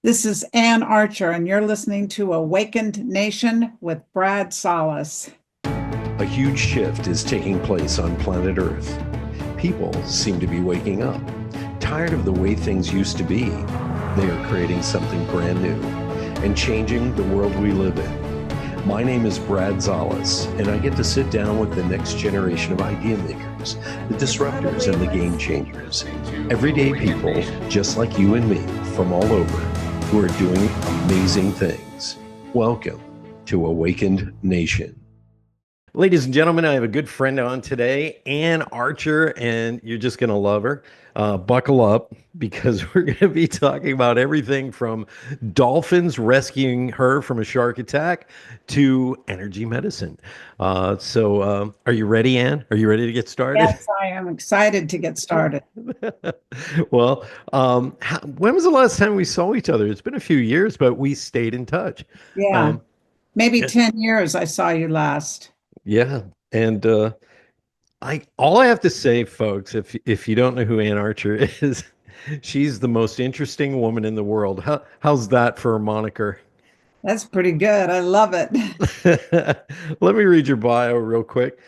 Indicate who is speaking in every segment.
Speaker 1: This is Ann Archer, and you're listening to Awakened Nation with Brad Solis.
Speaker 2: A huge shift is taking place on planet Earth. People seem to be waking up. Tired of the way things used to be, they are creating something brand new and changing the world we live in. My name is Brad Solis, and I get to sit down with the next generation of idea makers, the disruptors, and the game changers. Everyday people, just like you and me, from all over, who are doing amazing things. Welcome to Awakened Nation. Ladies and gentlemen, I have a good friend on today, Ann Archer, and you're just going to love her. Buckle up because we're going to be talking about everything from dolphins rescuing her from a shark attack to energy medicine. Are you ready, Ann? Are you ready to get started?
Speaker 1: Yes, I am excited to get started.
Speaker 2: Well, when was the last time we saw each other? It's been a few years, but we stayed in touch.
Speaker 1: Yeah,
Speaker 2: Um,
Speaker 1: maybe 10 years I saw you last.
Speaker 2: yeah, and I all I have to say, folks, if you don't know who Ann Archer is, she's the most interesting woman in the world. How's that for a moniker?
Speaker 1: That's pretty good. I love it.
Speaker 2: Let me read your bio real quick.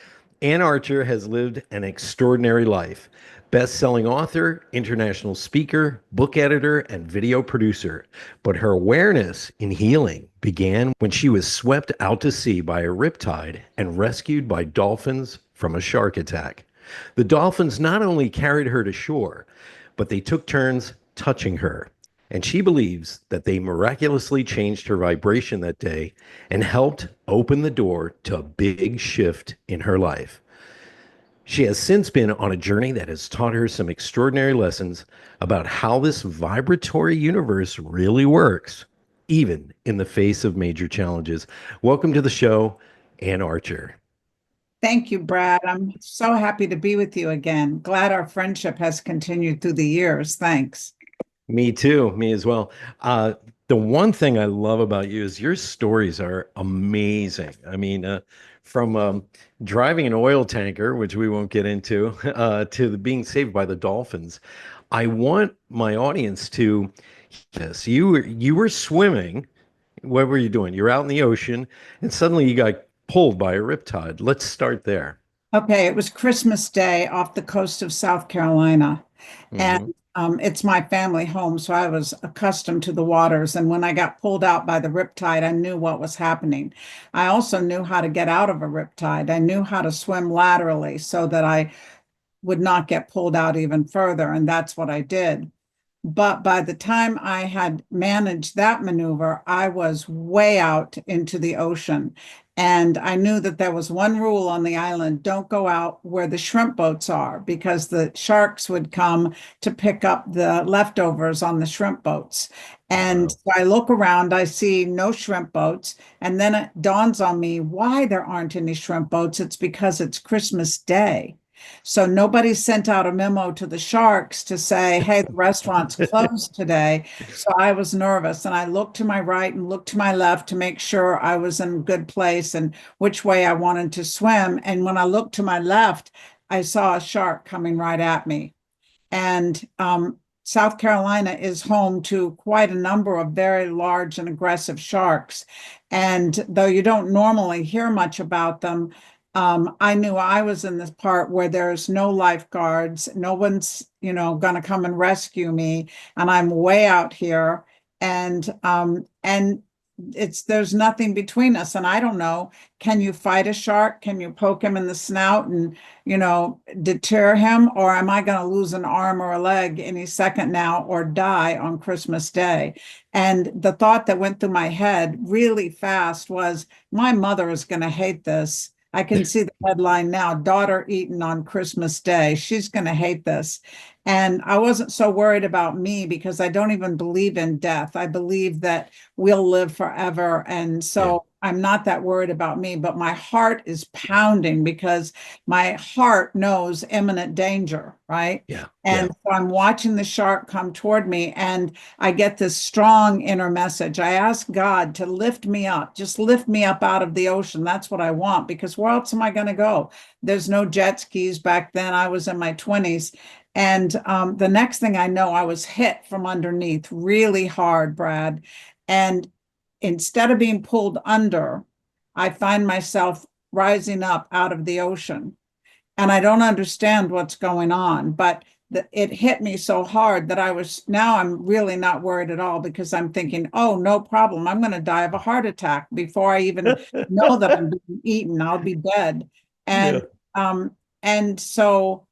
Speaker 2: Ann Archer has lived an extraordinary life. Best-selling author, international speaker, book editor, and video producer. But her awareness in healing began when she was swept out to sea by a riptide and rescued by dolphins from a shark attack. The dolphins not only carried her to shore, but they took turns touching her. And she believes that they miraculously changed her vibration that day and helped open the door to a big shift in her life. She has since been on a journey that has taught her some extraordinary lessons about how this vibratory universe really works, even in the face of major challenges. Welcome to the show, Ann Archer.
Speaker 1: Thank you, Brad. I'm so happy to be with you again. Glad our friendship has continued through the years. Thanks.
Speaker 2: Me too, me as well. The one thing I love about you is your stories are amazing. I mean, from driving an oil tanker, which we won't get into, to being saved by the dolphins. I want my audience to hear this. You were swimming. What were you doing? You're out in the ocean, and suddenly you got pulled by a riptide. Let's start there.
Speaker 1: Okay, it was Christmas Day off the coast of South Carolina. And
Speaker 2: Hmm.
Speaker 1: it's my family home, so I was accustomed to the waters. And when I got pulled out by the riptide, I knew what was happening. I also knew how to get out of a riptide. I knew how to swim laterally so that I would not get pulled out even further. And that's what I did. But by the time I had managed that maneuver, I was way out into the ocean. And I knew that there was one rule on the island: don't go out where the shrimp boats are, because the sharks would come to pick up the leftovers on the shrimp boats. And
Speaker 2: Wow.
Speaker 1: so I look around, I see no shrimp boats. And then it dawns on me why there aren't any shrimp boats. It's because it's Christmas Day. So nobody sent out a memo to the sharks to say, hey, the restaurant's closed today. So I was nervous, and I looked to my right and looked to my left to make sure I was in a good place and which way I wanted to swim. And when I looked to my left, I saw a shark coming right at me. And South Carolina is home to quite a number of very large and aggressive sharks. And though you don't normally hear much about them, I knew I was in this part where there's no lifeguards, no one's, going to come and rescue me, and I'm way out here, and it's there's nothing between us, and I don't know. Can you fight a shark? Can you poke him in the snout and deter him, or am I going to lose an arm or a leg any second now, or die on Christmas Day? And the thought that went through my head really fast was, my mother is going to hate this. I can see the headline now: daughter eaten on Christmas Day. She's going to hate this. And I wasn't so worried about me, because I don't even believe in death. I believe that we'll live forever. And
Speaker 2: Yeah.
Speaker 1: so I'm not that worried about me, but my heart is pounding because my heart knows imminent danger, right?
Speaker 2: Yeah.
Speaker 1: And
Speaker 2: Yeah.
Speaker 1: so I'm watching the shark come toward me, and I get this strong inner message. I ask God to lift me up, just lift me up out of the ocean. That's what I want, because where else am I going to go? There's no jet skis back then. I was in my 20s. And the next thing I know, I was hit from underneath really hard, Brad. And instead of being pulled under, I find myself rising up out of the ocean. And I don't understand what's going on, but it hit me so hard that now I'm really not worried at all because I'm thinking, oh, no problem. I'm going to die of a heart attack before I even know that I'm being eaten. I'll be dead.
Speaker 2: Yeah.
Speaker 1: And um, and so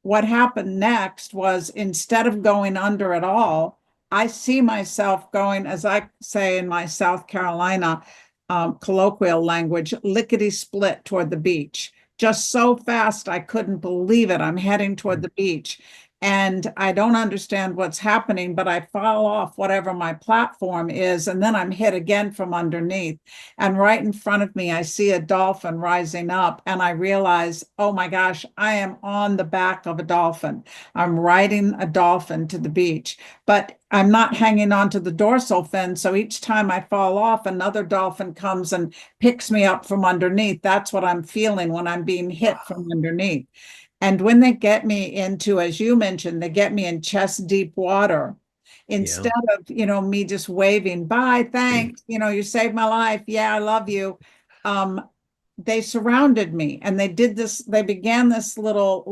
Speaker 1: what happened next was instead of going under at all, I see myself going, as I say in my South Carolina colloquial language, lickety split toward the beach. Just so fast, I couldn't believe it. I'm heading toward the beach. And I don't understand what's happening, but I fall off whatever my platform is. And then I'm hit again from underneath. And right in front of me, I see a dolphin rising up. And I realize, oh my gosh, I am on the back of a dolphin. I'm riding a dolphin to the beach, but I'm not hanging onto the dorsal fin. So each time I fall off, another dolphin comes and picks me up from underneath. That's what I'm feeling when I'm being hit from underneath. And when they get me into, as you mentioned, they get me in chest deep water.
Speaker 2: Yeah.
Speaker 1: Instead of, me just waving, bye, thanks, you saved my life. Yeah, I love you. Um, they surrounded me and they began this little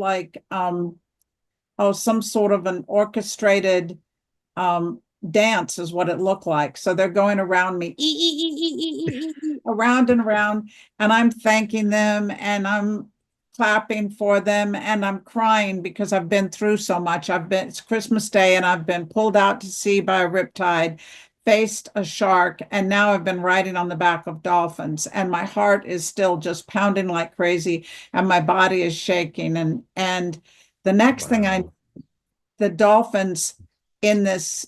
Speaker 1: some sort of an orchestrated dance is what it looked like. So they're going around me, around and around, and I'm thanking them and I'm clapping for them and I'm crying because I've been through so much. It's Christmas Day and I've been pulled out to sea by a riptide, faced a shark, and now I've been riding on the back of dolphins. And my heart is still just pounding like crazy and my body is shaking. And the next thing
Speaker 2: Wow.
Speaker 1: the dolphins in this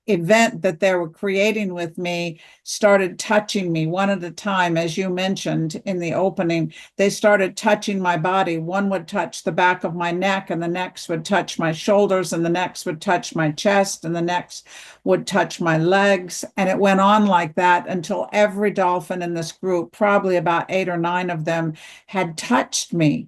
Speaker 1: event that they were creating with me started touching me one at a time. As you mentioned in the opening, they started touching my body. One would touch the back of my neck, and the next would touch my shoulders, and the next would touch my chest, and the next would touch my legs. And it went on like that until every dolphin in this group, probably about 8 or 9 of them, had touched me.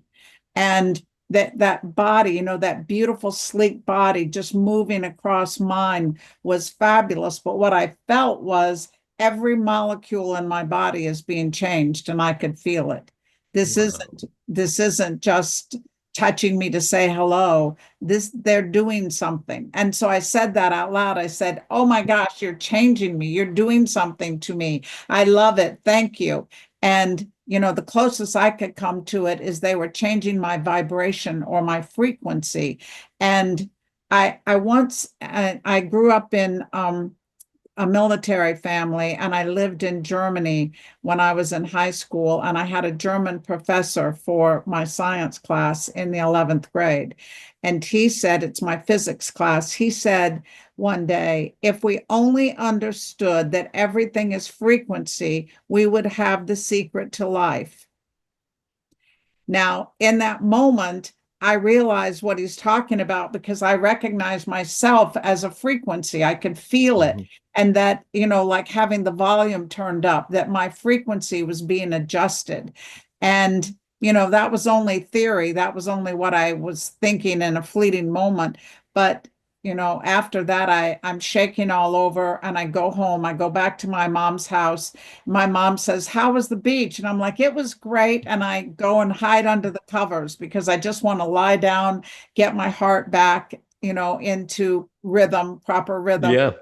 Speaker 1: And that body, that beautiful sleek body just moving across mine was fabulous. But what I felt was every molecule in my body is being changed and I could feel it. This
Speaker 2: Wow.
Speaker 1: isn't just touching me to say hello. They're doing something. And so I said that out loud. I said, oh my gosh, you're changing me. You're doing something to me. I love it. Thank you. And the closest I could come to it is they were changing my vibration or my frequency. And I grew up in a military family and I lived in Germany when I was in high school, and I had a German professor for my science class in the 11th grade. And he said, it's my physics class. He said one day, if we only understood that everything is frequency, we would have the secret to life. Now, in that moment, I realized what he's talking about because I recognize myself as a frequency. I could feel it.
Speaker 2: Mm-hmm.
Speaker 1: And that, like having the volume turned up, that my frequency was being adjusted. And, that was only theory. That was only what I was thinking in a fleeting moment. But after that, I'm shaking all over and I go home. I go back to my mom's house. My mom says, how was the beach? And I'm like, it was great. And I go and hide under the covers because I just want to lie down, get my heart back, into rhythm, proper rhythm.
Speaker 2: Yeah.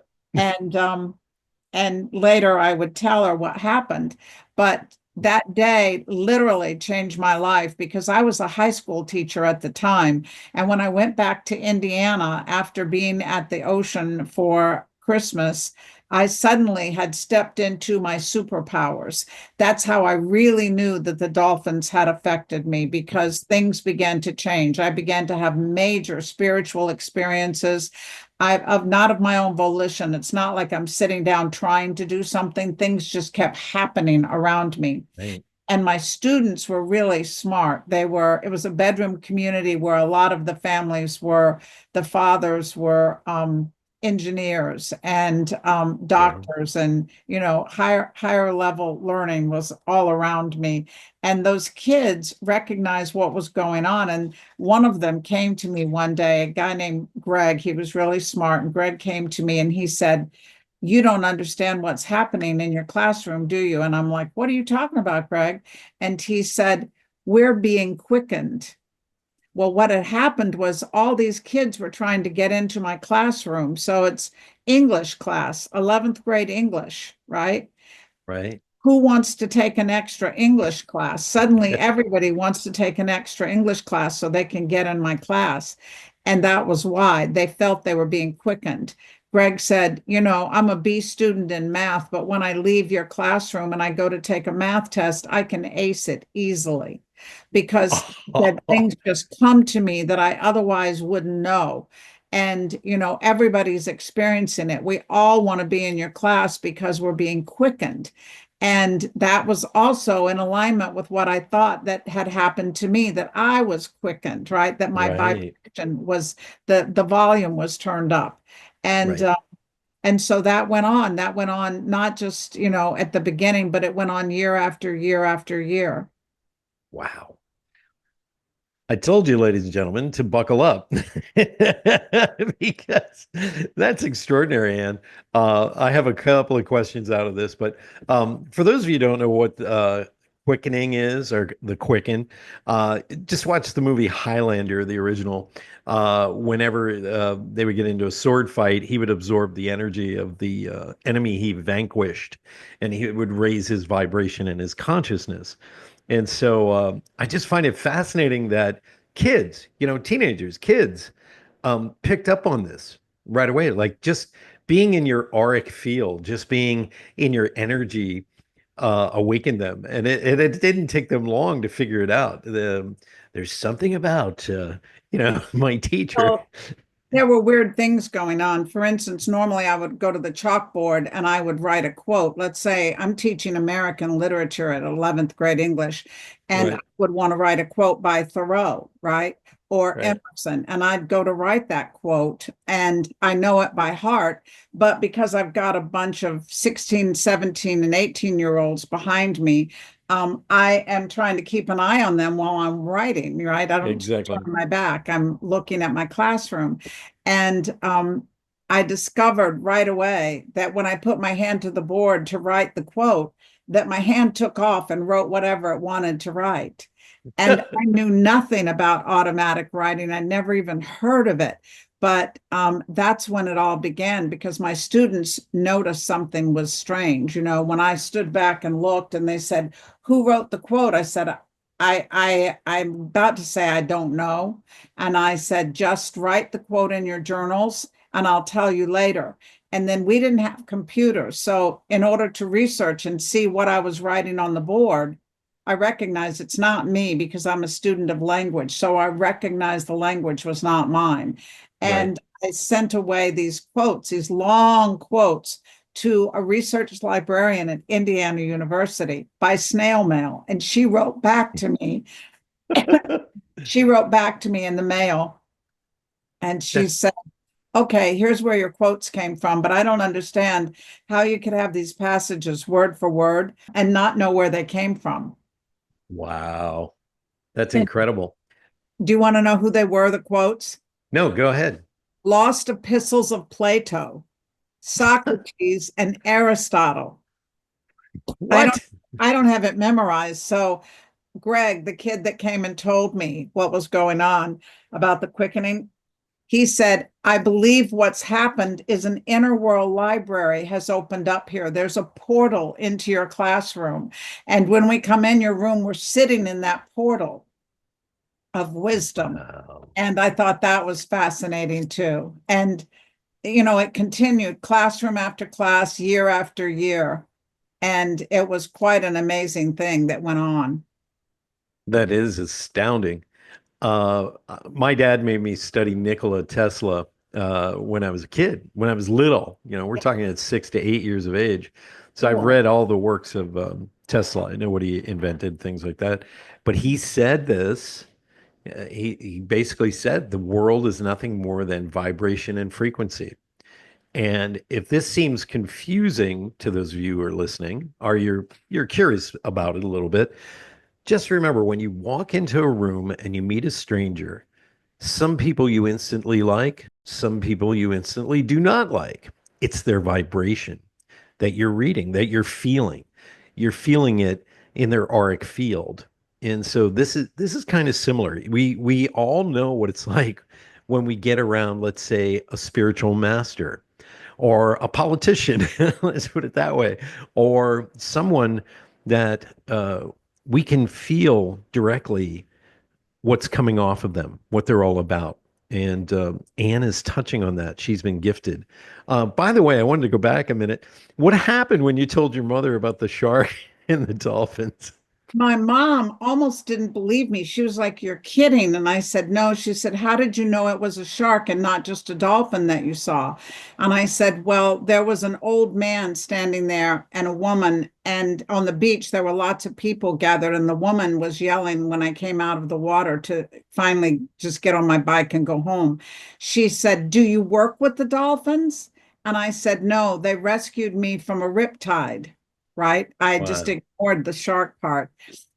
Speaker 1: And later I would tell her what happened. But that day literally changed my life because I was a high school teacher at the time. And when I went back to Indiana after being at the ocean for Christmas, I suddenly had stepped into my superpowers. That's how I really knew that the dolphins had affected me because things began to change. I began to have major spiritual experiences. Of not of my own volition. It's not like I'm sitting down trying to do something. Things just kept happening around me.
Speaker 2: Right.
Speaker 1: And my students were really smart. It was a bedroom community where a lot of the fathers were engineers and
Speaker 2: Yeah.
Speaker 1: doctors, and higher level learning was all around me. And those kids recognized what was going on. And one of them came to me one day, a guy named Greg. He was really smart. And Greg came to me and he said, "You don't understand what's happening in your classroom, do you?" And I'm like, "What are you talking about, Greg?" And he said, "We're being quickened." Well, what had happened was all these kids were trying to get into my classroom. So it's English class, 11th grade English, right?
Speaker 2: Right.
Speaker 1: Who wants to take an extra English class? Suddenly, everybody wants to take an extra English class so they can get in my class. And that was why they felt they were being quickened. Greg said, "I'm a B student in math, but when I leave your classroom and I go to take a math test, I can ace it easily because that things just come to me that I otherwise wouldn't know." And, everybody's experiencing it. We all want to be in your class because we're being quickened. And that was also in alignment with what I thought that had happened to me, that I was quickened, right? That my
Speaker 2: Right.
Speaker 1: vibration was, the volume was turned up. And
Speaker 2: Right.
Speaker 1: and so that went on. That went on not just, at the beginning, but it went on year after year after year.
Speaker 2: Wow. I told you, ladies and gentlemen, to buckle up because that's extraordinary. And I have a couple of questions out of this, but for those of you who don't know what quickening is or the quicken, just watch the movie Highlander, the original. Whenever they would get into a sword fight, he would absorb the energy of the enemy he vanquished, and he would raise his vibration and his consciousness. And so I just find it fascinating that kids, teenagers, kids, picked up on this right away. Like just being in your auric field, just being in your energy, awakened them. And it didn't take them long to figure it out. There's something about, my teacher.
Speaker 1: Well, there were weird things going on. For instance, normally I would go to the chalkboard and I would write a quote. Let's say I'm teaching American literature at 11th grade English, and I
Speaker 2: Right,
Speaker 1: would want to write a quote by Thoreau, right? Or
Speaker 2: right.
Speaker 1: Emerson. And I'd go to write that quote and I know it by heart. But because I've got a bunch of 16, 17, and 18-year-olds behind me, I am trying to keep an eye on them while I'm writing, right? I don't
Speaker 2: Exactly.
Speaker 1: turn my back. I'm looking at my classroom. And I discovered right away that when I put my hand to the board to write the quote, that my hand took off and wrote whatever it wanted to write. And I knew nothing about automatic writing. I never even heard of it. But that's when it all began because my students noticed something was strange. When I stood back and looked and they said, "Who wrote the quote?" I said, I'm about to say I don't know. And I said, "Just write the quote in your journals and I'll tell you later." And then we didn't have computers. So in order to research and see what I was writing on the board, I recognize it's not me because I'm a student of language. So I recognize the language was not mine.
Speaker 2: Right.
Speaker 1: And I sent away these quotes, these long quotes, to a research librarian at Indiana University by snail mail. And she wrote back to me. She wrote back to me in the mail and she
Speaker 2: That,
Speaker 1: said, "Okay, here's where your quotes came from, but I don't understand how you could have these passages word for word and not know where they came from."
Speaker 2: wow. That's
Speaker 1: And
Speaker 2: incredible.
Speaker 1: do you want to know who they were, the quotes?
Speaker 2: No, go ahead.
Speaker 1: Lost epistles of Plato, Socrates, and Aristotle. I don't
Speaker 2: What?
Speaker 1: I don't have it memorized. So Greg, the kid that came and told me what was going on about the quickening, he said, "I believe what's happened is an inner world library has opened up here. There's a portal into your classroom. And when we come in your room, we're sitting in that portal of wisdom."
Speaker 2: Wow.
Speaker 1: And I thought that was fascinating too. And, it continued classroom after class, year after year. And it was quite an amazing thing that went on.
Speaker 2: That is astounding. My dad made me study Nikola Tesla when I was a kid, when I was little. We're talking at 6 to 8 years of age. So I've
Speaker 1: Cool.
Speaker 2: read all the works of Tesla. I know what he invented, things like that. But he said this. He basically said the world is nothing more than vibration and frequency. And if this seems confusing to those of you who are listening, or you're curious about it a little bit, just remember when you walk into a room and you meet a stranger, some people you instantly like, some people you instantly do not like. It's their vibration that you're reading, that you're feeling. You're feeling it in their auric field. And so this is kind of similar. We all know what it's like when we get around, let's say, a spiritual master or a politician, let's put it that way, or someone that we can feel directly what's coming off of them, what they're all about. And Anne is touching on that. She's been gifted. By the way, I wanted to go back a minute. What happened when you told your mother about the shark and the dolphins?
Speaker 1: My mom almost didn't believe me. She was like, "You're kidding." And I said, "No." She said, "How did you know it was a shark and not just a dolphin that you saw?" And I said, "Well, there was an old man standing there and a woman, and on the beach there were lots of people gathered, and the woman was yelling when I came out of the water to finally just get on my bike and go home. She said, 'Do you work with the dolphins?' And I said, 'No, they rescued me from a riptide.'" Right? I just
Speaker 2: Wow.
Speaker 1: ignored the shark part.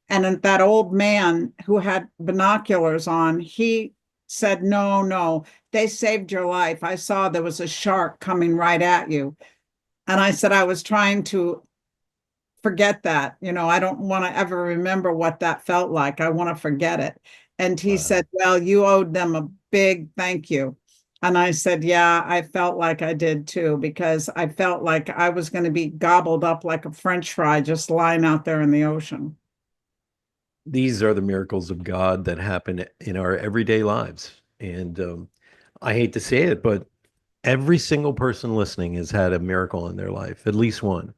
Speaker 1: And then that old man who had binoculars on, he said, "No, no, they saved your life. I saw there was a shark coming right at you." And I said, I was trying to forget that. I don't want to ever remember what that felt like. I want to forget it. And he
Speaker 2: Wow.
Speaker 1: said, "Well, you owed them a big thank you." And I said, "Yeah, I felt like I did too, because I felt like I was going to be gobbled up like a French fry just lying out there in the ocean."
Speaker 2: These are the miracles of God that happen in our everyday lives. And I hate to say it, but every single person listening has had a miracle in their life, at least one.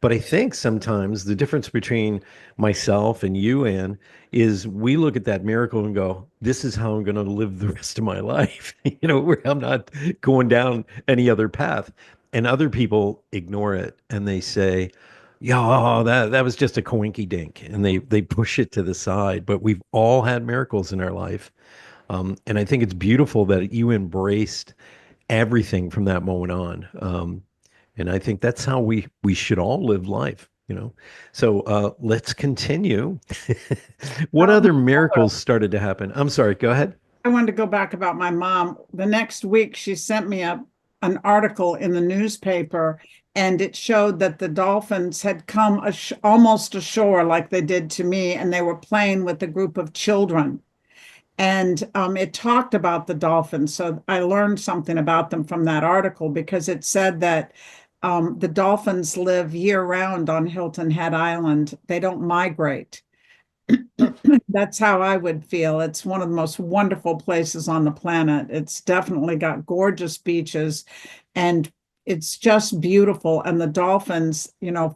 Speaker 2: But I think sometimes the difference between myself and you, Anne, is we look at that miracle and go, this is how I'm going to live the rest of my life. I'm not going down any other path. And other people ignore it and they say, yeah, oh, that was just a coinky dink. And they push it to the side. But we've all had miracles in our life. And I think it's beautiful that you embraced everything from that moment on. And I think that's how we should all live life. So let's continue. What
Speaker 1: Um,
Speaker 2: other miracles started to happen? I'm sorry, go ahead.
Speaker 1: I wanted to go back about my mom. The next week, she sent me an article in the newspaper, and it showed that the dolphins had come almost ashore like they did to me, and they were playing with a group of children. And it talked about the dolphins. So I learned something about them from that article, because it said that the dolphins live year round on Hilton Head Island. They don't migrate.
Speaker 2: Huh.
Speaker 1: That's how I would feel. It's one of the most wonderful places on the planet. It's definitely got gorgeous beaches, and it's just beautiful. And the dolphins,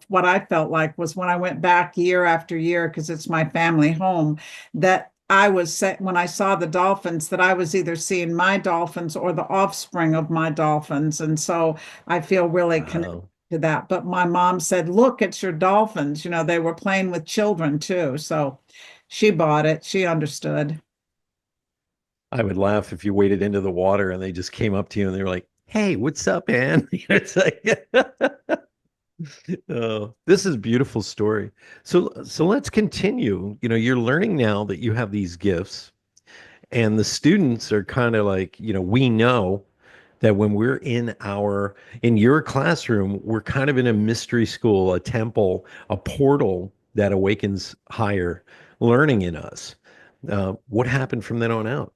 Speaker 1: what I felt like was when I went back year after year, because it's my family home, that when I saw the dolphins, that I was either seeing my dolphins or the offspring of my dolphins. And so I feel really connected
Speaker 2: Wow.
Speaker 1: to that. But my mom said, "Look, it's your dolphins." They were playing with children too. So she bought it. She understood.
Speaker 2: I would laugh if you waded into the water and they just came up to you and they were like, "Hey, what's up, Ann?" It's like, oh, this is a beautiful story. So let's continue. You're learning now that you have these gifts, and the students are kind of like, we know that when we're in your classroom, we're kind of in a mystery school, a temple, a portal that awakens higher learning in us. What happened from then on out?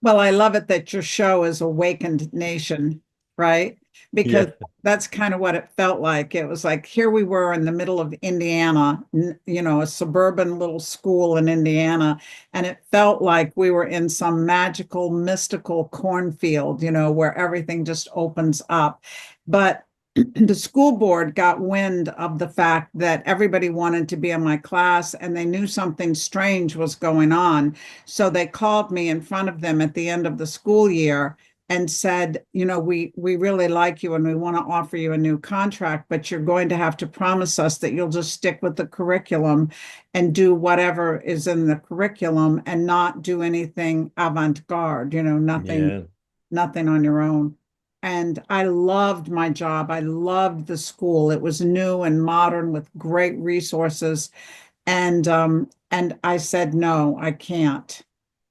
Speaker 1: Well, I love it that your show is Awakened Nation, right? Because
Speaker 2: Yeah.
Speaker 1: that's kind of what it felt like. It was like here we were in the middle of Indiana, a suburban little school in Indiana, and it felt like we were in some magical, mystical cornfield, where everything just opens up. But the school board got wind of the fact that everybody wanted to be in my class, and they knew something strange was going on. So they called me in front of them at the end of the school year and said, "We really like you and we want to offer you a new contract, but you're going to have to promise us that you'll just stick with the curriculum and do whatever is in the curriculum and not do anything avant-garde, nothing
Speaker 2: Yeah.
Speaker 1: nothing on your own." and I loved my job. I loved the school. It was new and modern with great resources. And I said, no, I can't.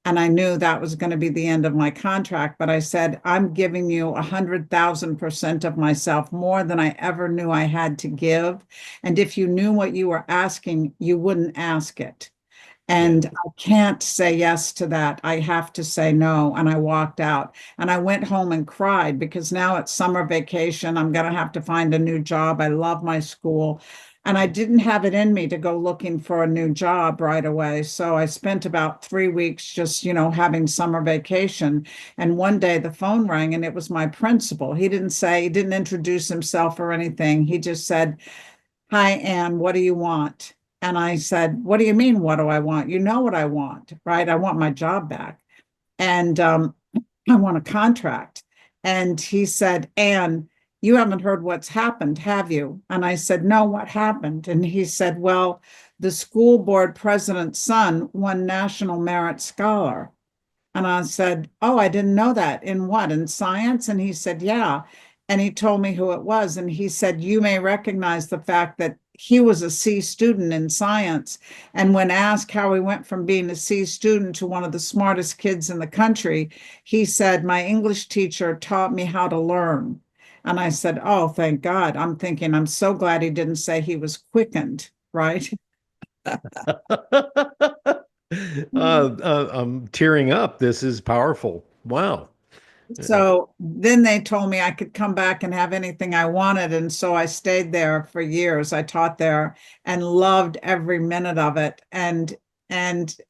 Speaker 1: And I knew that was going to be the end of my contract. But I said, I'm giving you 100,000% of myself, more than I ever knew I had to give. And if you knew what you were asking, you wouldn't ask it.
Speaker 2: Yeah.
Speaker 1: And I can't say yes to that. I have to say no. And I walked out and I went home and cried because now it's summer vacation. I'm going to have to find a new job. I love my school. And I didn't have it in me to go looking for a new job right away. So I spent about 3 weeks just, having summer vacation. And one day the phone rang and it was my principal. He didn't introduce himself or anything. He just said, "Hi, Anne, what do you want?" And I said, "What do you mean, what do I want? You know what I want, right? I want my job back. And I want a contract." And he said, "Anne, you haven't heard what's happened, have you?" And I said, "No, what happened?" And he said, "Well, the school board president's son won National Merit Scholar." And I said, "Oh, I didn't know that. In what? In science?" And he said, "Yeah." And he told me who it was. And he said, "You may recognize the fact that he was a C student in science. And when asked how he went from being a C student to one of the smartest kids in the country, he said, 'My English teacher taught me how to learn.'" And I said, "Oh, thank God." I'm thinking, I'm so glad he didn't say he was quickened, right?
Speaker 2: I'm tearing up. This is powerful. Wow.
Speaker 1: So then they told me I could come back and have anything I wanted. And so I stayed there for years. I taught there and loved every minute of it. And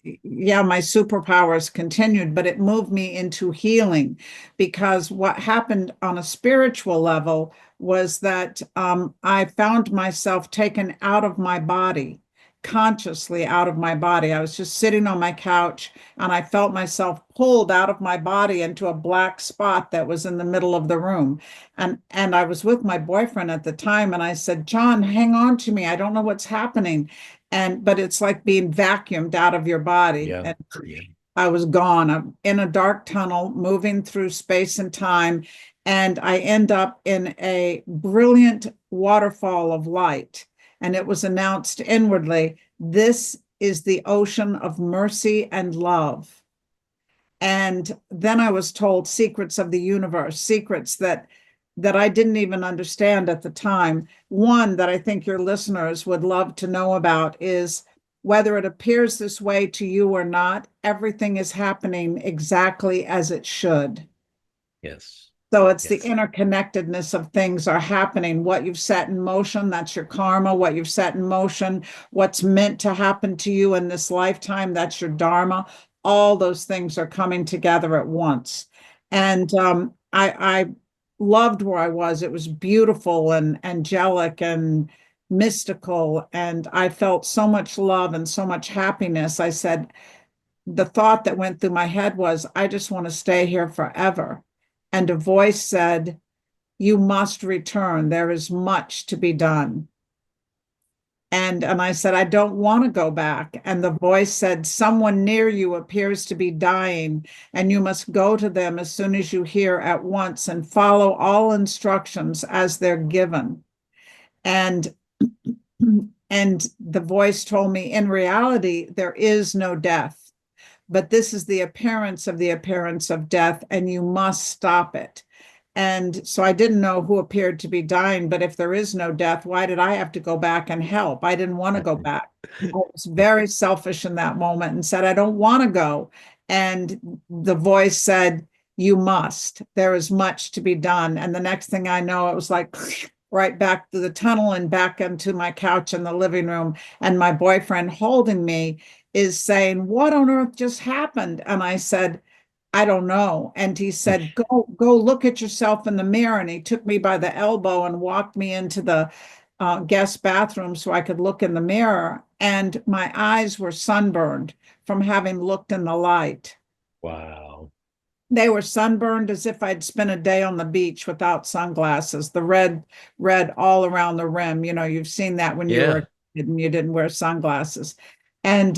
Speaker 1: yeah, my superpowers continued, but it moved me into healing because what happened on a spiritual level was that I found myself taken out of my body, consciously out of my body. I was just sitting on my couch and I felt myself pulled out of my body into a black spot that was in the middle of the room. And I was with my boyfriend at the time and I said, "John, hang on to me. I don't know what's happening." But it's like being vacuumed out of your body.
Speaker 2: Yeah.
Speaker 1: And
Speaker 2: Yeah.
Speaker 1: I was gone. I'm in a dark tunnel moving through space and time. And I end up in a brilliant waterfall of light. And it was announced inwardly, "This is the ocean of mercy and love." And then I was told secrets of the universe, secrets that I didn't even understand at the time. One that I think your listeners would love to know about is, whether it appears this way to you or not, everything is happening exactly as it should.
Speaker 2: Yes.
Speaker 1: So it's the
Speaker 2: Yes.
Speaker 1: interconnectedness of things are happening. What you've set in motion, that's your karma. What you've set in motion, what's meant to happen to you in this lifetime, that's your dharma. All those things are coming together at once. And I loved where I was. It was beautiful and angelic and mystical. And I felt so much love and so much happiness. I said, the thought that went through my head was, I just want to stay here forever. And a voice said, "You must return. There is much to be done." And I said, "I don't want to go back." And the voice said, "Someone near you appears to be dying, and you must go to them as soon as you hear at once and follow all instructions as they're given." And and the voice told me, in reality, there is no death, but this is the appearance of death, and you must stop it. And so I didn't know who appeared to be dying, but if there is no death, why did I have to go back and help? I didn't want to go back. I was very selfish in that moment and said, "I don't want to go." And the voice said, "You must. There is much to be done." And the next thing I know, it was like right back to the tunnel and back into my couch in the living room. And my boyfriend holding me is saying, "What on earth just happened?" And I said, "I don't know." And he said, go look at yourself in the mirror." And he took me by the elbow and walked me into the guest bathroom so I could look in the mirror. And my eyes were sunburned from having looked in the light.
Speaker 2: Wow.
Speaker 1: They were sunburned as if I'd spent a day on the beach without sunglasses, the red all around the rim. You've seen that when you were
Speaker 2: Yeah.
Speaker 1: a kid and you didn't wear sunglasses. And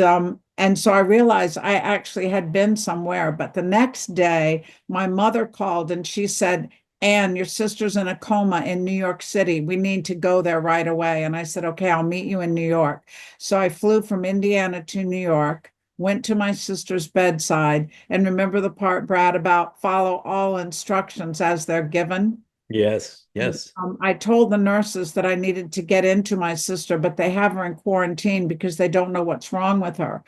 Speaker 1: so I realized I actually had been somewhere. But the next day, my mother called and she said, Anne, your sister's in a coma in New York City. We need to go there right away. And I said, okay, I'll meet you in New York. So I flew from Indiana to New York, went to my sister's bedside. And remember the part, Brad, about follow all instructions as they're given?
Speaker 2: Yes, yes.
Speaker 1: I told the nurses that I needed to get into my sister, but they have her in quarantine because they don't know what's wrong with her.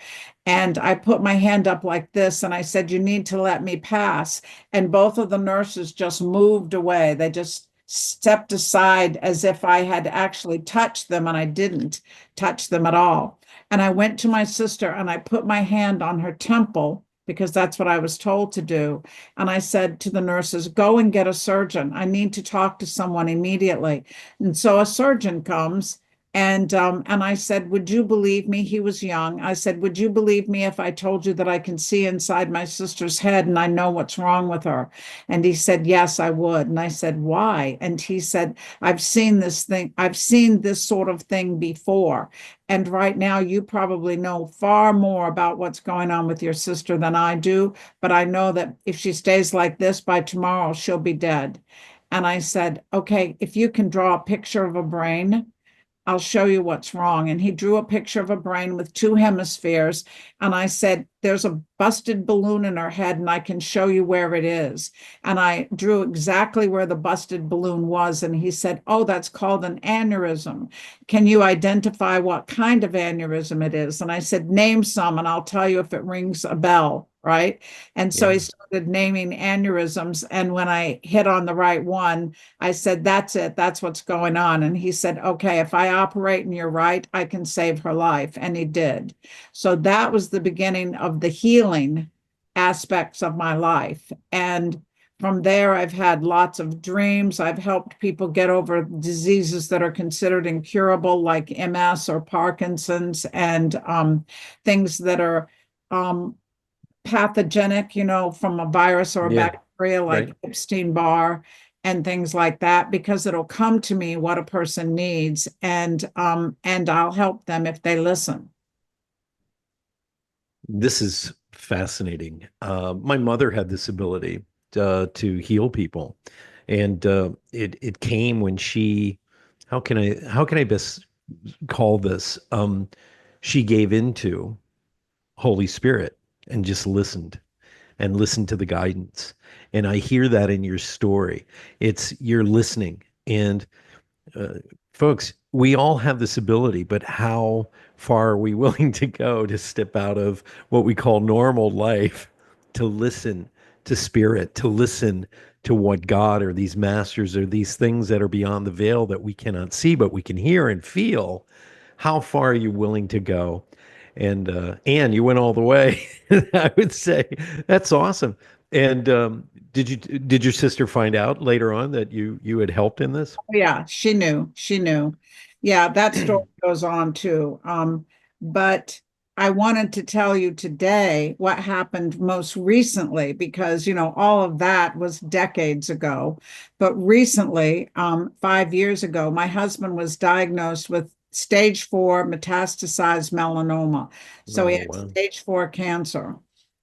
Speaker 1: And I put my hand up like this and I said, you need to let me pass. And both of the nurses just moved away. They just stepped aside as if I had actually touched them, and I didn't touch them at all. And I went to my sister and I put my hand on her temple because that's what I was told to do. And I said to the nurses, go and get a surgeon. I need to talk to someone immediately. And so a surgeon comes, and I said, would you believe me? He was young. I said, would you believe me if I told you that I can see inside my sister's head and I know what's wrong with her? And he said, yes, I would. And I said, why? And he said, I've seen this thing. I've seen this sort of thing before. And right now, you probably know far more about what's going on with your sister than I do. But I know that if she stays like this by tomorrow, she'll be dead. And I said, okay, if you can draw a picture of a brain, I'll show you what's wrong. And he drew a picture of a brain with two hemispheres. And I said, there's a busted balloon in her head, and I can show you where it is. And I drew exactly where the busted balloon was. And he said, oh, that's called an aneurysm. Can you identify what kind of aneurysm it is? And I said, name some, and I'll tell you if it rings a bell. Right. And so
Speaker 2: Yeah.
Speaker 1: he started naming aneurysms. And when I hit on the right one, I said, that's it. That's what's going on. And he said, okay, if I operate and you're right, I can save her life. And he did. So that was the beginning of the healing aspects of my life. And from there, I've had lots of dreams. I've helped people get over diseases that are considered incurable, like MS or Parkinson's, and things that are pathogenic, from a virus or a
Speaker 2: Yeah,
Speaker 1: bacteria,
Speaker 2: right.
Speaker 1: like Epstein-Barr and things like that, because it'll come to me what a person needs, and I'll help them if they listen.
Speaker 2: This is fascinating. My mother had this ability to heal people, and it came when she, how can I best call this? She gave into Holy Spirit and just listened and listened to the guidance. And I hear that in your story. It's you're listening, and uh, folks, we all have this ability, but how far are we willing to go to step out of what we call normal life to listen to spirit, to listen to what God or these masters or these things that are beyond the veil that we cannot see, but we can hear and feel? How far are you willing to go? And Anne, you went all the way. I would say that's awesome. And did your sister find out later on that you had helped in this?
Speaker 1: Yeah, she knew. She knew. Yeah, that story goes on too. But I wanted to tell you today what happened most recently because, all of that was decades ago. But recently, 5 years ago, my husband was diagnosed with stage 4 metastasized melanoma. So he
Speaker 2: Oh,
Speaker 1: had
Speaker 2: wow.
Speaker 1: stage 4 cancer.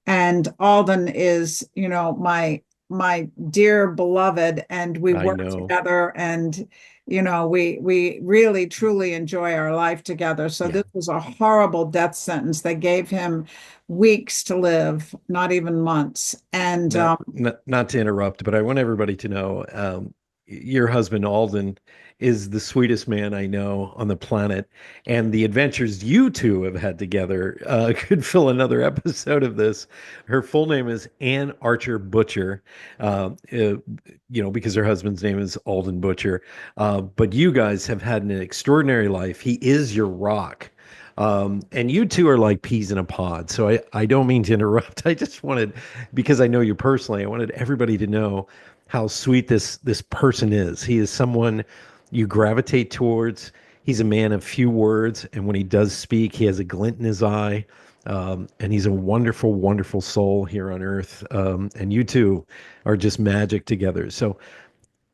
Speaker 1: And Alden is, my dear beloved, and we
Speaker 2: I
Speaker 1: work
Speaker 2: know.
Speaker 1: together, and we really truly enjoy our life together. So
Speaker 2: Yeah.
Speaker 1: this was a horrible death sentence. They gave him weeks to live, not even months. And
Speaker 2: Not to interrupt, but I want everybody to know your husband Alden is the sweetest man I know on the planet, and the adventures you two have had together could fill another episode of this. Her full name is Ann Archer Butcher, because her husband's name is Alden Butcher. But you guys have had an extraordinary life. He is your rock. And you two are like peas in a pod. So I don't mean to interrupt. I just wanted, because I know you personally, I wanted everybody to know how sweet this person is. He is someone you gravitate towards. He's a man of few words, and when he does speak, he has a glint in his eye. And he's a wonderful, wonderful soul here on earth. And you two are just magic together. So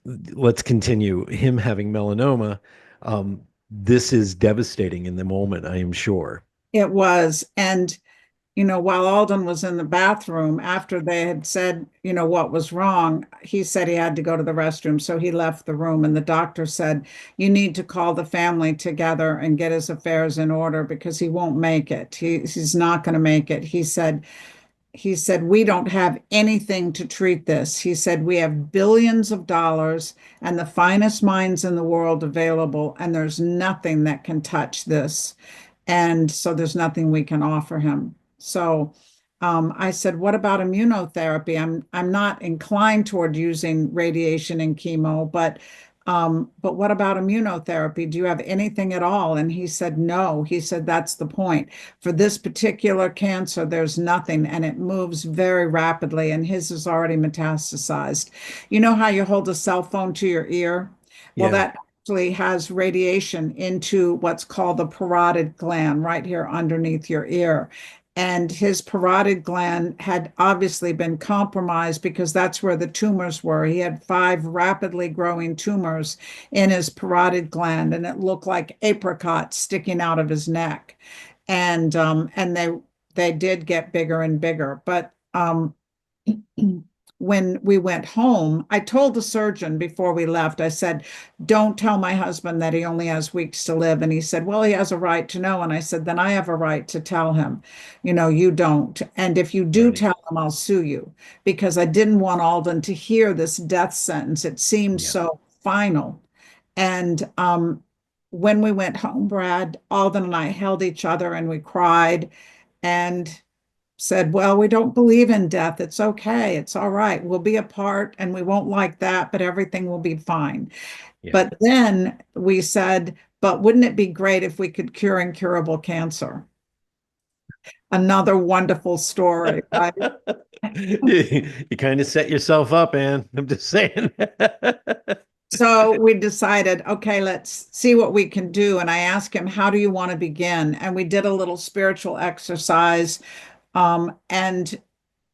Speaker 2: let's continue. Him having melanoma, this is devastating in the moment, I am sure.
Speaker 1: it was. And while Alden was in the bathroom after they had said, what was wrong, he said he had to go to the restroom. So he left the room, and the doctor said, you need to call the family together and get his affairs in order because he won't make it. He's not going to make it. He said, we don't have anything to treat this. He said, we have billions of dollars and the finest minds in the world available, and there's nothing that can touch this. And so there's nothing we can offer him. So I said, what about immunotherapy? I'm not inclined toward using radiation and chemo, but what about immunotherapy? Do you have anything at all? And he said, no. He said, that's the point. For this particular cancer, there's nothing, and it moves very rapidly, and his is already metastasized. You know how you hold a cell phone to your ear? Well,
Speaker 2: Yeah.
Speaker 1: that actually has radiation into what's called the parotid gland right here underneath your ear. And his parotid gland had obviously been compromised because that's where the tumors were. He had 5 rapidly growing tumors in his parotid gland, and it looked like apricots sticking out of his neck. And they did get bigger and bigger. But when we went home, I told the surgeon before we left, I said, don't tell my husband that he only has weeks to live. And he said, well, he has a right to know. And I said, then I have a right to tell him, you don't. And if you do
Speaker 2: Right.
Speaker 1: tell him, I'll sue you, because I didn't want Alden to hear this death sentence. It seemed
Speaker 2: Yeah.
Speaker 1: so final. And when we went home, Brad, Alden and I held each other and we cried and said, well, we don't believe in death. It's okay. It's all right. We'll be apart and we won't like that, but everything will be fine.
Speaker 2: Yeah.
Speaker 1: But then we said, but wouldn't it be great if we could cure incurable cancer? Another wonderful story, right?
Speaker 2: You kind of set yourself up, Ann. I'm just saying.
Speaker 1: So we decided, okay, let's see what we can do. And I asked him, how do you want to begin? And we did a little spiritual exercise. And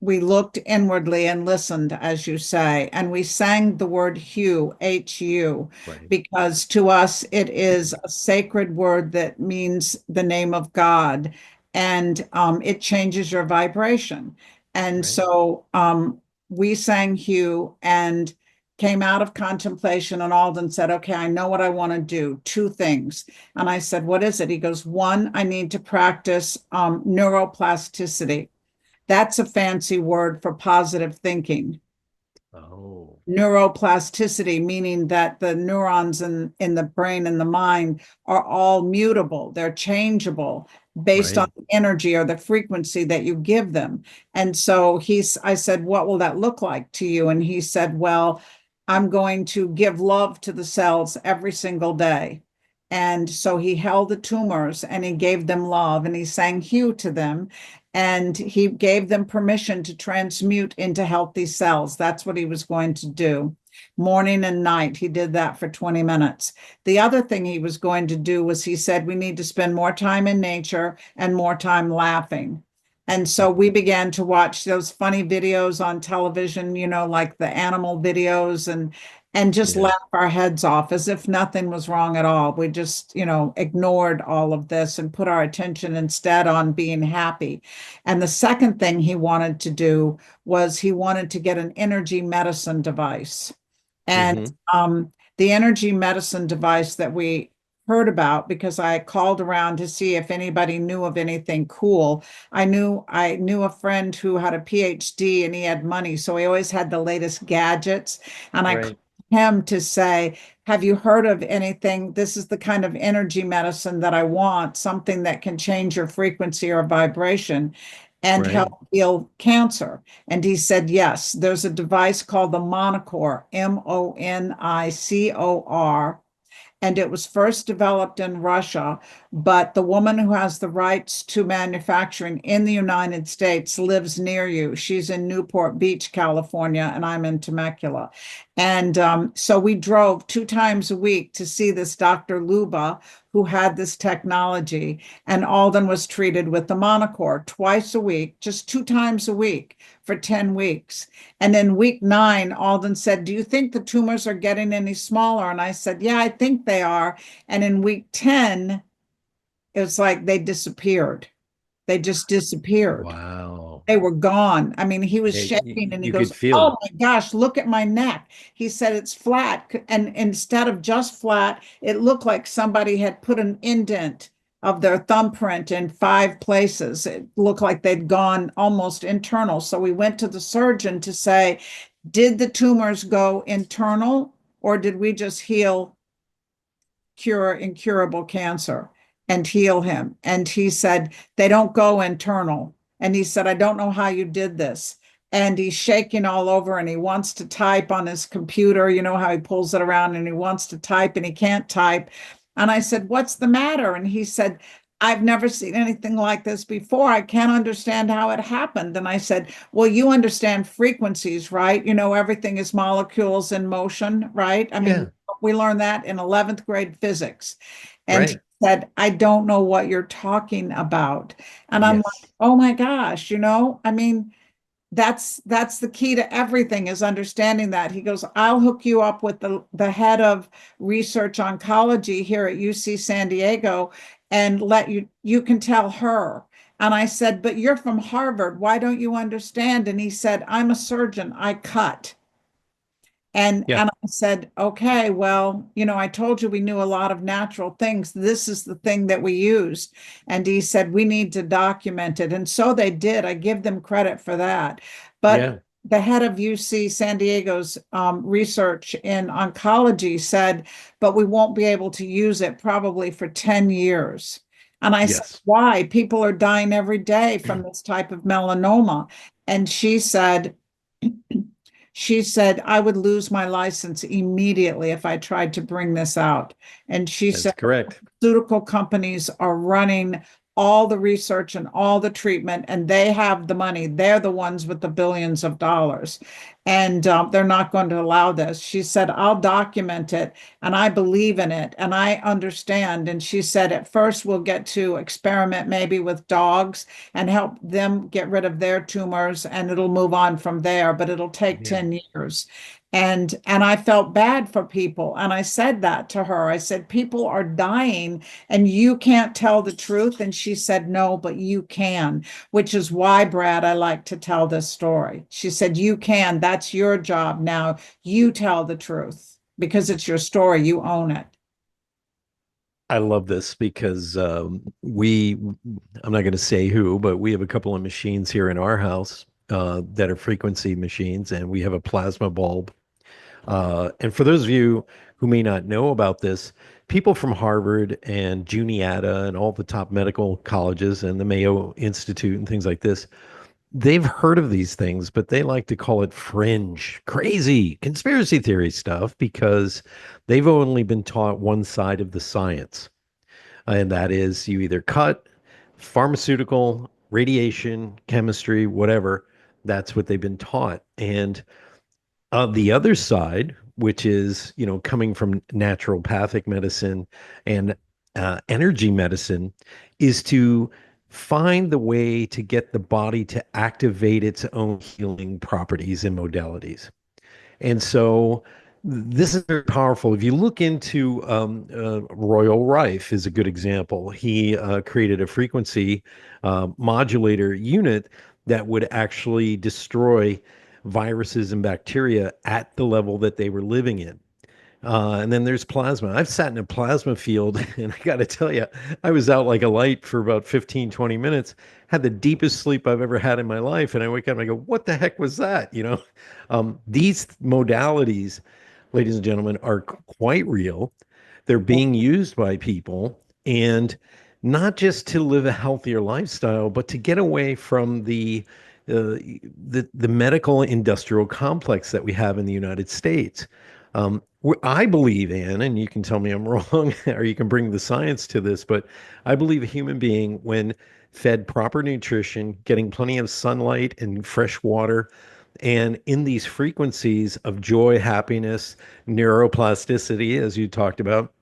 Speaker 1: we looked inwardly and listened, as you say, and we sang the word Hu, Hu,
Speaker 2: Right.
Speaker 1: because to us it is a sacred word that means the name of God, and it changes your vibration. And
Speaker 2: Right.
Speaker 1: so we sang Hu and came out of contemplation, and Alden said, okay, I know what I want to do. 2 things. And I said, what is it? He goes, 1, I need to practice neuroplasticity. That's a fancy word for positive thinking.
Speaker 2: Oh,
Speaker 1: Neuroplasticity, meaning that the neurons in the brain and the mind are all mutable, they're changeable based on
Speaker 2: right.
Speaker 1: the energy or the frequency that you give them. And so I said, what will that look like to you? And he said, well, I'm going to give love to the cells every single day. And so he held the tumors and he gave them love and he sang Hugh to them. And he gave them permission to transmute into healthy cells. That's what he was going to do. Morning and night, he did that for 20 minutes. The other thing he was going to do was he said, we need to spend more time in nature and more time laughing. And so we began to watch those funny videos on television, like the animal videos, and just
Speaker 2: Yeah.
Speaker 1: laugh our heads off as if nothing was wrong at all. We just, ignored all of this and put our attention instead on being happy. And the second thing he wanted to do was he wanted to get an energy medicine device. And
Speaker 2: Hmm.
Speaker 1: the energy medicine device that we heard about, because I called around to see if anybody knew of anything cool. I knew a friend who had a PhD and he had money, so he always had the latest gadgets. And I called
Speaker 2: Right.
Speaker 1: him to say, have you heard of anything? This is the kind of energy medicine that I want, something that can change your frequency or vibration and
Speaker 2: Right.
Speaker 1: help heal cancer. And he said, yes, there's a device called the Monicor, Monicor, and it was first developed in Russia, but the woman who has the rights to manufacturing in the United States lives near you. She's in Newport Beach, California, and I'm in Temecula. And so we drove 2 times a week to see this Dr. Luba, who had this technology, and Alden was treated with the Monicor twice a week, just 2 times a week for 10 weeks. And then week 9, Alden said, do you think the tumors are getting any smaller? And I said, yeah, I think they are. And in week 10, it was like they disappeared. They just disappeared.
Speaker 2: Wow.
Speaker 1: They were gone. I mean, he was
Speaker 2: Yeah,
Speaker 1: shaking and he
Speaker 2: you could
Speaker 1: goes,
Speaker 2: feel
Speaker 1: "Oh
Speaker 2: it.
Speaker 1: my gosh, look at my neck." He said it's flat. And instead of just flat, it looked like somebody had put an indent of their thumbprint in 5 places. It looked like they'd gone almost internal. So we went to the surgeon to say, did the tumors go internal or did we just cure incurable cancer and heal him? And he said, they don't go internal. And he said, I don't know how you did this. And he's shaking all over and he wants to type on his computer. You know how he pulls it around and he wants to type and he can't type. And I said, what's the matter? And he said, I've never seen anything like this before. I can't understand how it happened. And I said, well, you understand frequencies, right? You know, everything is molecules in motion, right? I mean,
Speaker 2: Yeah,
Speaker 1: we learned that in 11th grade physics. And he
Speaker 2: right.
Speaker 1: said, I don't know what you're talking about. And I'm like,
Speaker 2: Yes.
Speaker 1: oh my gosh, I mean, that's the key to everything is understanding that. He goes, I'll hook you up with the head of research oncology here at UC San Diego and you can tell her. And I said, but you're from Harvard. Why don't you understand? And he said, I'm a surgeon. I cut.
Speaker 2: Yeah.
Speaker 1: And I said, okay, well, I told you we knew a lot of natural things. This is the thing that we used. And he said, we need to document it. And so they did. I give them credit for that. But
Speaker 2: Yeah.
Speaker 1: the head of UC San Diego's research in oncology said, but we won't be able to use it probably for 10 years. And I said,
Speaker 2: Yes.
Speaker 1: why? People are dying every day from this type of melanoma. And she said, I would lose my license immediately if I tried to bring this out. And she
Speaker 2: That's
Speaker 1: said,
Speaker 2: correct.
Speaker 1: pharmaceutical companies are running all the research and all the treatment, and they have the money. They're the ones with the billions of dollars. And they're not going to allow this. She said, I'll document it, and I believe in it, and I understand. And she said, at first, we'll get to experiment maybe with dogs and help them get rid of their tumors, and it'll move on from there, but it'll take
Speaker 2: Yeah.
Speaker 1: 10 years. And I felt bad for people. And I said that to her. I said, people are dying and you can't tell the truth. And she said, no, but you can, which is why, Brad, I like to tell this story. She said, you can. That's your job now. You tell the truth because it's your story. You own it.
Speaker 2: I love this because I'm not going to say who, but we have a couple of machines here in our house that are frequency machines, and we have a plasma bulb. And for those of you who may not know about this, people from Harvard and Juniata and all the top medical colleges and the Mayo Institute and things like this, they've heard of these things, but they like to call it fringe, crazy conspiracy theory stuff because they've only been taught one side of the science. And that is you either cut pharmaceutical, radiation, chemistry, whatever. That's what they've been taught. And the other side, which is, coming from naturopathic medicine and energy medicine, is to find the way to get the body to activate its own healing properties and modalities. And so this is very powerful. If you look into Royal Rife is a good example. He created a frequency modulator unit that would actually destroy viruses and bacteria at the level that they were living in. And then there's plasma. I've sat in a plasma field, and I got to tell you, I was out like a light for about 15, 20 minutes, had the deepest sleep I've ever had in my life. And I wake up and I go, what the heck was that? These modalities, ladies and gentlemen, are quite real. They're being used by people, and not just to live a healthier lifestyle, but to get away from the medical industrial complex that we have in the United States. I believe, Anne, and you can tell me I'm wrong, or you can bring the science to this, but I believe a human being, when fed proper nutrition, getting plenty of sunlight and fresh water, and in these frequencies of joy, happiness, neuroplasticity, as you talked about,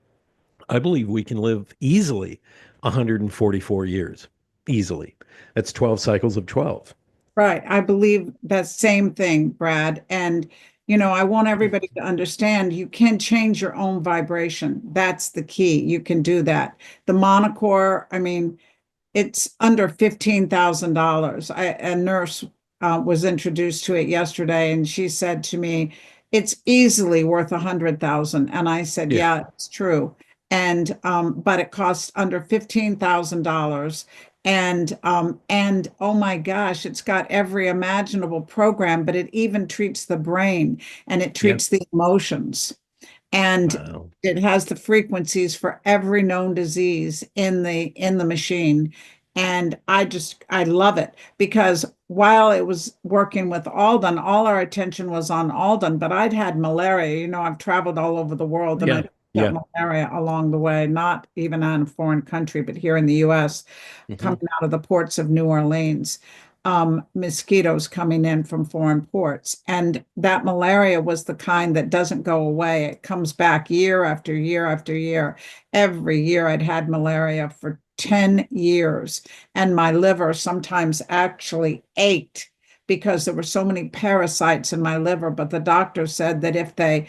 Speaker 2: I believe we can live easily 144 years. Easily. That's 12 cycles of 12.
Speaker 1: Right. I believe that same thing, Brad. And, I want everybody to understand you can change your own vibration. That's the key. You can do that. The monocore, I mean, It's under $15,000. A nurse was introduced to it yesterday, and she said to me, "It's easily worth 100,000." And I said,
Speaker 2: Yeah.
Speaker 1: "Yeah, it's true." And but it costs under $15,000. And oh my gosh, it's got every imaginable program, but it even treats the brain and it
Speaker 2: Yep.
Speaker 1: treats the emotions. And
Speaker 2: Wow.
Speaker 1: it has the frequencies for every known disease in the machine. And I love it because while it was working with Alden, all our attention was on Alden, but I'd had malaria. I've traveled all over the world and I
Speaker 2: Yeah.
Speaker 1: got
Speaker 2: Yeah.
Speaker 1: malaria along the way, not even in a foreign country, but here in the US,
Speaker 2: Hmm.
Speaker 1: coming out of the ports of New Orleans, mosquitoes coming in from foreign ports. And that malaria was the kind that doesn't go away. It comes back year after year after year. Every year I'd had malaria for 10 years, and my liver sometimes actually ached because there were so many parasites in my liver. But the doctor said that if they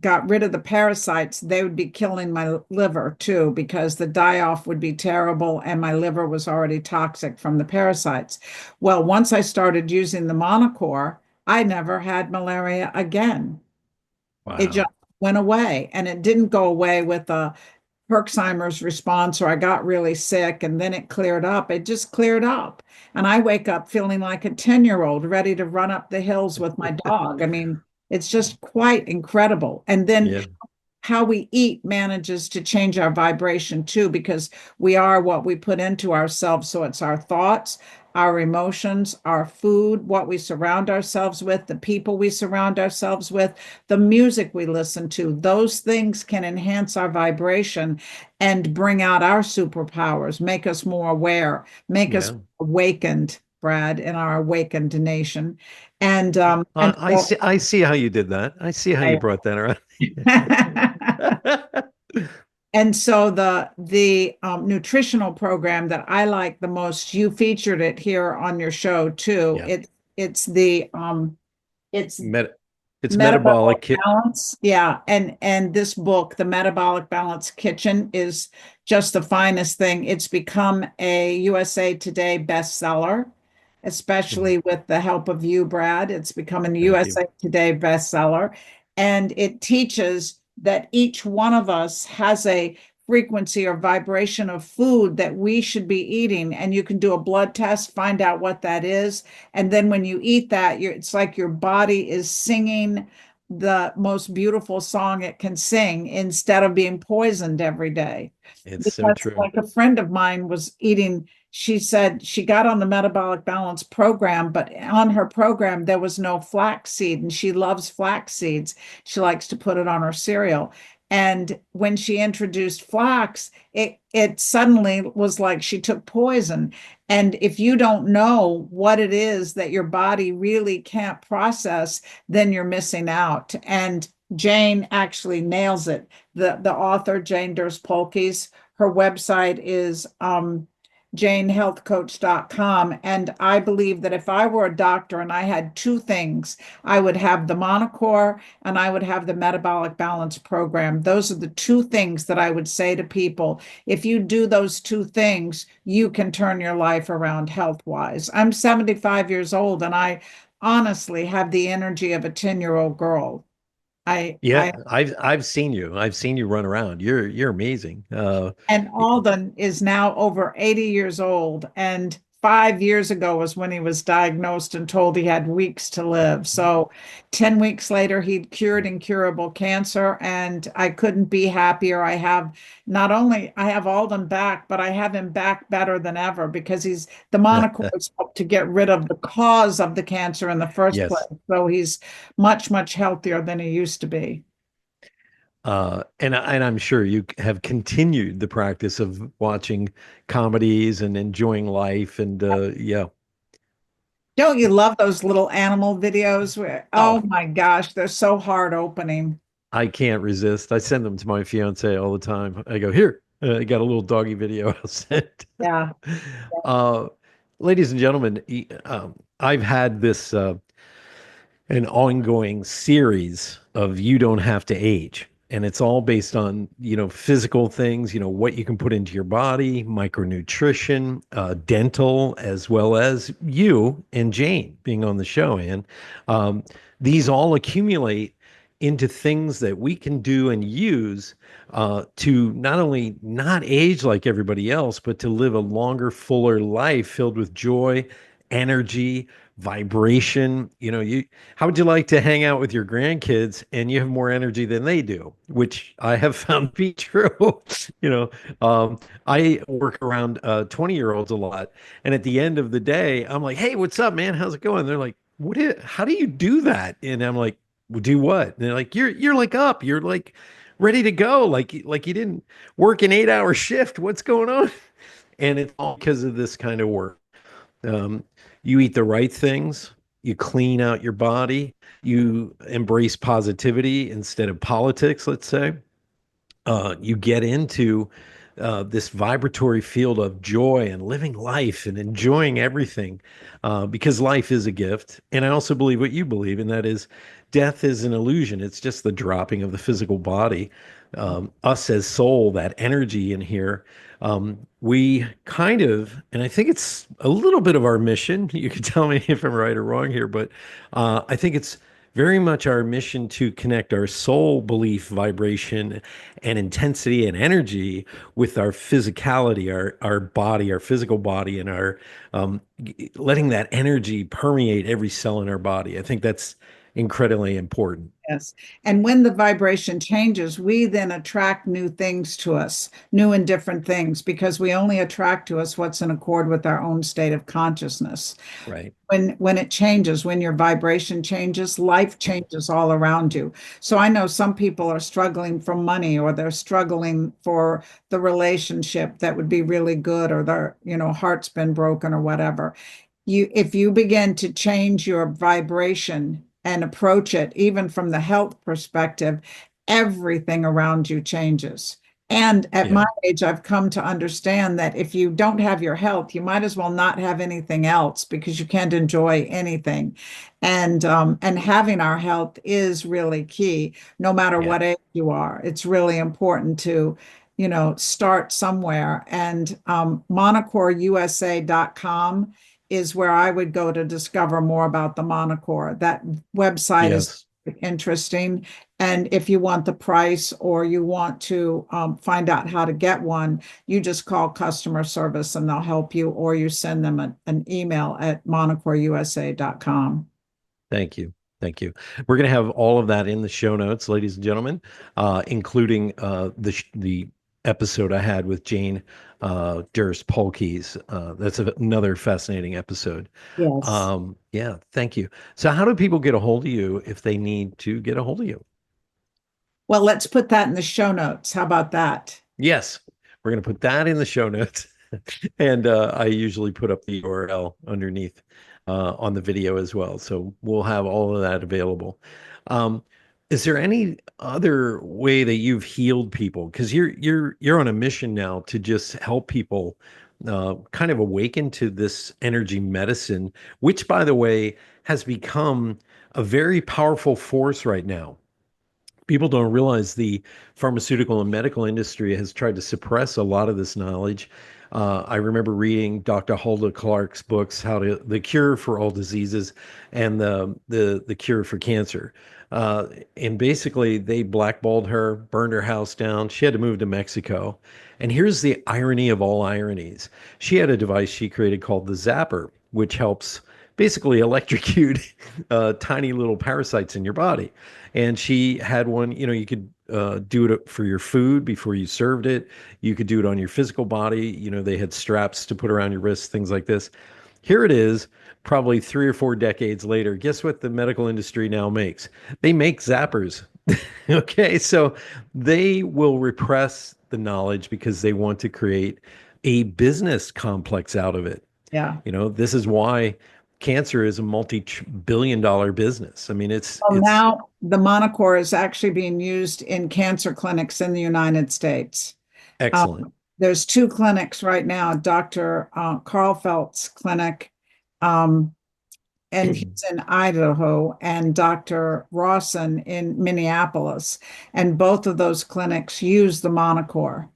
Speaker 1: got rid of the parasites, they would be killing my liver too, because the die off would be terrible and my liver was already toxic from the parasites. Well, once I started using the Monocore, I never had malaria again. It just
Speaker 2: Wow.
Speaker 1: went away, and it didn't go away with a Herxheimer's response or I got really sick and then it cleared up. It just cleared up. And I wake up feeling like a 10-year-old ready to run up the hills with my dog. I mean, it's just quite incredible. And then
Speaker 2: Yeah.
Speaker 1: how we eat manages to change our vibration too, because we are what we put into ourselves. So it's our thoughts, our emotions, our food, what we surround ourselves with, the people we surround ourselves with, the music we listen to. Those things can enhance our vibration and bring out our superpowers, make us more aware, make us
Speaker 2: Yeah.
Speaker 1: awakened, Brad, in our awakened nation. And
Speaker 2: I see. I see how you did that. I see how you brought that around.
Speaker 1: And so the nutritional program that I like the most, you featured it here on your show too.
Speaker 2: Yeah.
Speaker 1: It's
Speaker 2: Met it's
Speaker 1: metabolic
Speaker 2: metabolic kit.
Speaker 1: balance. Yeah. And this book, The Metabolic Balance Kitchen, is just the finest thing. It's become a USA Today bestseller,
Speaker 2: Mhm.
Speaker 1: especially with the help of you, Brad. It's become a
Speaker 2: Thank you.
Speaker 1: USA Today bestseller. And it teaches that each one of us has a frequency or vibration of food that we should be eating. And you can do a blood test, find out what that is. And then when you eat that, it's like your body is singing the most beautiful song it can sing instead of being poisoned every day.
Speaker 2: It's so
Speaker 1: Because,
Speaker 2: true.
Speaker 1: like, a friend of mine was eating, she said she got on the metabolic balance program, but on her program, there was no flax seed, and she loves flax seeds. She likes to put it on her cereal. And when she introduced flax, it suddenly was like she took poison. And if you don't know what it is that your body really can't process, then you're missing out. And Jane actually nails it. The author, Jane Durst-Polkes, her website is janehealthcoach.com. And I believe that if I were a doctor and I had two things, I would have the Monocore and I would have the metabolic balance program. Those are the two things that I would say to people. If you do those two things, you can turn your life around health wise. I'm 75 years old and I honestly have the energy of a 10-year-old girl. I
Speaker 2: Yeah, I've seen you. I've seen you run around. You're amazing.
Speaker 1: And Alden is now over 80 years old. And 5 years ago was when he was diagnosed and told he had weeks to live. So 10 weeks later, he'd cured incurable cancer. And I couldn't be happier. I have not only I have Alden back, but I have him back better than ever because he's the monocords helped to get rid of the cause of the cancer in the first place.
Speaker 2: Yes.
Speaker 1: So he's much, much healthier than he used to be.
Speaker 2: And I'm sure you have continued the practice of watching comedies and enjoying life. And yeah.
Speaker 1: Don't you love those little animal videos where, oh
Speaker 2: Oh,
Speaker 1: my gosh, they're so hard opening.
Speaker 2: I can't resist. I send them to my fiance all the time. I go, here, I got a little doggy video I'll send.
Speaker 1: Yeah.
Speaker 2: Uh, ladies and gentlemen, I've had this an ongoing series of You Don't Have to Age. And it's all based on, physical things, what you can put into your body, micronutrition, dental, as well as you and Jane being on the show. And um, these all accumulate into things that we can do and use to not only not age like everybody else, but to live a longer, fuller life filled with joy, energy, vibration. How would you like to hang out with your grandkids and you have more energy than they do, which I have found to be true. you know I work around 20-year-olds a lot, and at the end of the day I'm like, hey, what's up, man? How's it going? They're like, how do you do that? And I'm like, well, do what? And they're like, you're like up, you're like ready to go, like you didn't work an 8-hour shift. What's going on? And it's all because of this kind of work. um, you eat the right things, you clean out your body, you embrace positivity instead of politics, let's say. You get into this vibratory field of joy and living life and enjoying everything, because life is a gift. And I also believe what you believe, and that is death is an illusion. It's just the dropping of the physical body. Us as soul, that energy in here, we kind of, and I think it's a little bit of our mission. You can tell me if I'm right or wrong here, but I think it's very much our mission to connect our soul belief, vibration, and intensity and energy with our physicality, our body, our physical body, and our letting that energy permeate every cell in our body. I think that's incredibly important.
Speaker 1: Yes. And when the vibration changes, we then attract new things to us, new and different things, because we only attract to us what's in accord with our own state of consciousness.
Speaker 2: Right.
Speaker 1: When it changes, when your vibration changes, life changes all around you. So I know some people are struggling for money, or they're struggling for the relationship that would be really good, or their, heart's been broken or whatever. If you begin to change your vibration and approach it, even from the health perspective, everything around you changes. And at
Speaker 2: Yeah.
Speaker 1: my age, I've come to understand that if you don't have your health, you might as well not have anything else, because you can't enjoy anything. And having our health is really key, no matter
Speaker 2: Yeah.
Speaker 1: what age you are. It's really important to, start somewhere. And monocoreusa.com is where I would go to discover more about the Monocore. That website is
Speaker 2: Yes.
Speaker 1: interesting. And if you want the price, or you want to find out how to get one, you just call customer service and they'll help you, or you send them an email at monocoreusa.com.
Speaker 2: Thank you. Thank you. We're going to have all of that in the show notes, ladies and gentlemen, including the episode I had with Jane Durst Polkes. That's another fascinating episode.
Speaker 1: Yes.
Speaker 2: Yeah, thank you. So, how do people get a hold of you if they need to get a hold of you?
Speaker 1: Well, let's put that in the show notes. How about that?
Speaker 2: Yes, we're going to put that in the show notes. And I usually put up the URL underneath on the video as well. So we'll have all of that available. Um, is there any other way that you've healed people? Because you're on a mission now to just help people kind of awaken to this energy medicine, which, by the way, has become a very powerful force right now. People don't realize the pharmaceutical and medical industry has tried to suppress a lot of this knowledge. I remember reading Dr. Hulda Clark's books, the cure for all diseases and the cure for cancer. And basically, they blackballed her, burned her house down. She had to move to Mexico. And here's the irony of all ironies: she had a device she created called the Zapper, which helps basically electrocute tiny little parasites in your body. And she had one, you could do it for your food before you served it. You could do it on your physical body. They had straps to put around your wrists, things like this. Here it is, probably 3 or 4 decades later. Guess what the medical industry now makes? They make zappers. Okay, so they will repress the knowledge because they want to create a business complex out of it.
Speaker 1: Yeah.
Speaker 2: This is why cancer is a multi-billion dollar business. I mean, it's
Speaker 1: Well,
Speaker 2: it's
Speaker 1: now the Monocore is actually being used in cancer clinics in the United States.
Speaker 2: excellent.
Speaker 1: There's two clinics right now, Dr. Carl Felt's clinic, um, and he's in Idaho, and Dr. Rawson in Minneapolis. And both of those clinics use the Monocore.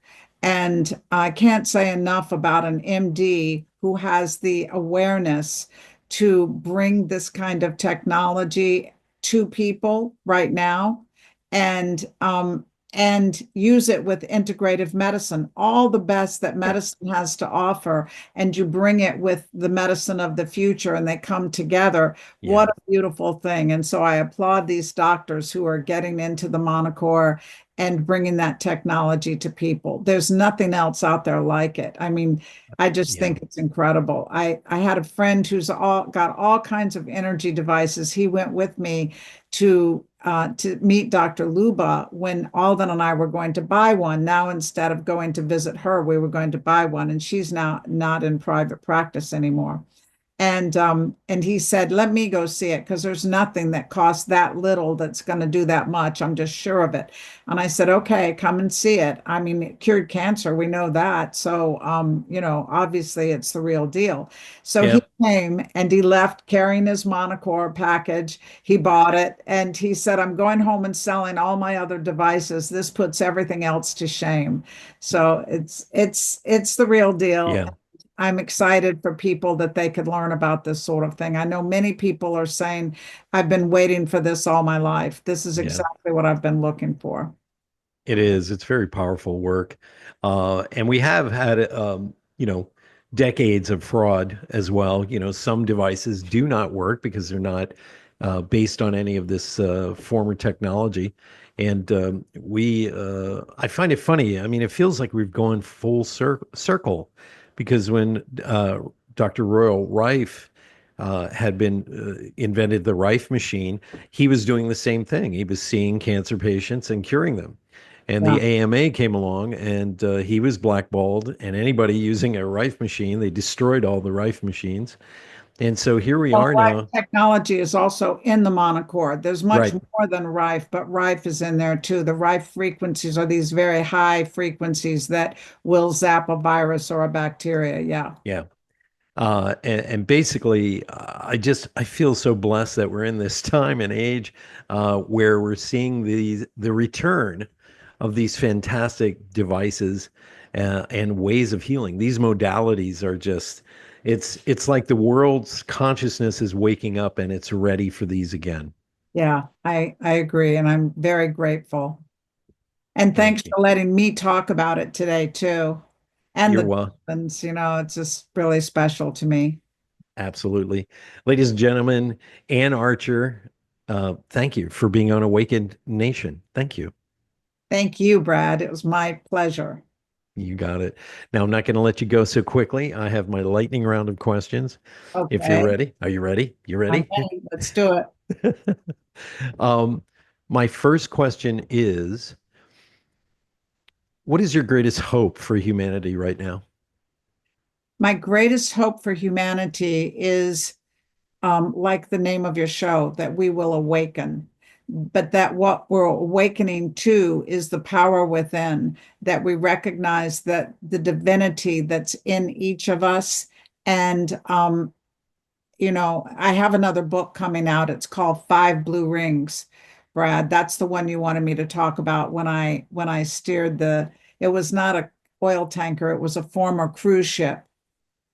Speaker 1: And I can't say enough about an MD who has the awareness to bring this kind of technology to people right now, and and use it with integrative medicine, all the best that medicine has to offer, and you bring it with the medicine of the future and they come together. What
Speaker 2: Yeah.
Speaker 1: a beautiful thing. And so I applaud these doctors who are getting into the Monocore and bringing that technology to people. There's nothing else out there like it. I mean, I just
Speaker 2: Yeah.
Speaker 1: think it's incredible. I had a friend who's got all kinds of energy devices. He went with me to meet Dr. Luba when Alden and I were going to buy one. Now, instead of going to visit her, we were going to buy one, and she's now not in private practice anymore. And he said, let me go see it because there's nothing that costs that little that's going to do that much. I'm just sure of it. And I said, okay, come and see it. I mean, it cured cancer. We know that. So, obviously it's the real deal. So
Speaker 2: Yeah.
Speaker 1: he came and he left carrying his Monocore package. He bought it and he said, I'm going home and selling all my other devices. This puts everything else to shame. So it's the real deal.
Speaker 2: Yeah.
Speaker 1: I'm excited for people that they could learn about this sort of thing. I know many people are saying, I've been waiting for this all my life. This is
Speaker 2: Yeah.
Speaker 1: exactly what I've been looking for.
Speaker 2: It is. It's very powerful work. And we have had, decades of fraud as well. Some devices do not work because they're not based on any of this former technology. And I find it funny. I mean, it feels like we've gone full circle because when Dr. Royal Rife had been invented the Rife machine, he was doing the same thing. He was seeing cancer patients and curing them. And
Speaker 1: Yeah.
Speaker 2: the AMA came along and he was blackballed. And anybody using a Rife machine, they destroyed all the Rife machines. And so here we
Speaker 1: Well,
Speaker 2: are
Speaker 1: Rife
Speaker 2: now.
Speaker 1: technology is also in the monochord. There's much
Speaker 2: Right.
Speaker 1: more than Rife, but Rife is in there too. The Rife frequencies are these very high frequencies that will zap a virus or a bacteria. Yeah.
Speaker 2: Yeah. And basically, I feel so blessed that we're in this time and age where we're seeing the return of these fantastic devices and ways of healing. These modalities are just it's like the world's consciousness is waking up and it's ready for these again.
Speaker 1: Yeah, I agree. And I'm very grateful. And thanks
Speaker 2: Thank you.
Speaker 1: for letting me talk about it today too. And
Speaker 2: You're
Speaker 1: the
Speaker 2: well.
Speaker 1: Dolphins, it's just really special to me.
Speaker 2: Absolutely. Ladies and gentlemen, Ann Archer, thank you for being on Awakened Nation. Thank you.
Speaker 1: Thank you, Brad. It was my pleasure.
Speaker 2: You got it. Now, I'm not going to let you go so quickly. I have my lightning round of questions. If you're
Speaker 1: Okay,
Speaker 2: ready, are you ready? You
Speaker 1: I'm
Speaker 2: ready?
Speaker 1: ready. Let's do it.
Speaker 2: um, my first question is, what is your greatest hope for humanity right now?
Speaker 1: My greatest hope for humanity is, like the name of your show, that we will awaken, but that what we're awakening to is the power within, that we recognize that the divinity that's in each of us. And I have another book coming out. It's called Five Blue Rings, Brad. That's the one you wanted me to talk about when I steered it was not a oil tanker, it was a former cruise ship,